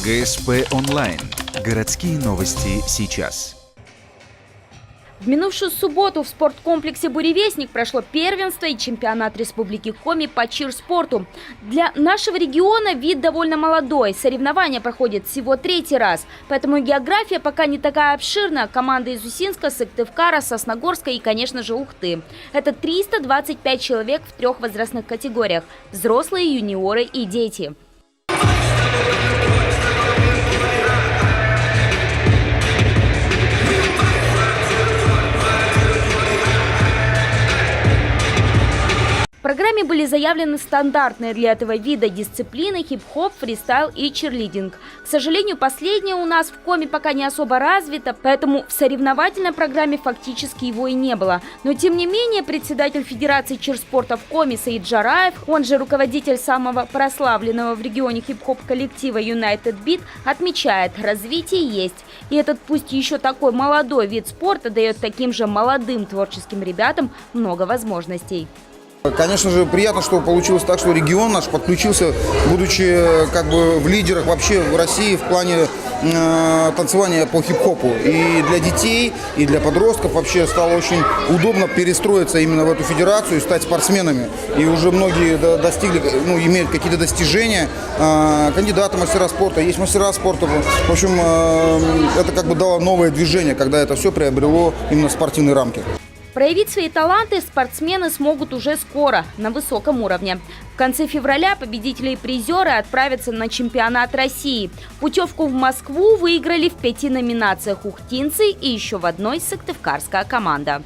ГСП онлайн. Городские новости сейчас. В минувшую субботу в спорткомплексе «Буревестник» прошло первенство и чемпионат Республики Коми по чир-спорту. Для нашего региона вид довольно молодой. Соревнования проходят всего 3-й раз. Поэтому география пока не такая обширная. Команды из Усинска, Сыктывкара, Сосногорска и, конечно же, Ухты. Это 325 человек в 3 возрастных категориях – взрослые, юниоры и дети. В программе были заявлены стандартные для этого вида дисциплины хип-хоп, фристайл и чирлидинг. К сожалению, последнее у нас в Коми пока не особо развито, поэтому в соревновательной программе фактически его и не было. Но тем не менее, председатель Федерации чирспорта в Коми Саид Джараев, он же руководитель самого прославленного в регионе хип-хоп коллектива United Beat, отмечает, развитие есть. И этот пусть еще такой молодой вид спорта дает таким же молодым творческим ребятам много возможностей. Конечно же, приятно, что получилось так, что регион наш подключился, будучи как бы в лидерах вообще в России в плане танцевания по хип-хопу. И для детей, и для подростков вообще стало очень удобно перестроиться именно в эту федерацию и стать спортсменами. И уже многие достигли, имеют какие-то достижения. Кандидаты мастера спорта, есть мастера спорта. В общем, это как бы дало новое движение, когда это все приобрело именно спортивные рамки. Проявить свои таланты спортсмены смогут уже скоро, на высоком уровне. В конце февраля победители и призеры отправятся на чемпионат России. Путевку в Москву выиграли в 5 номинациях ухтинцы и еще в одной сыктывкарская команда.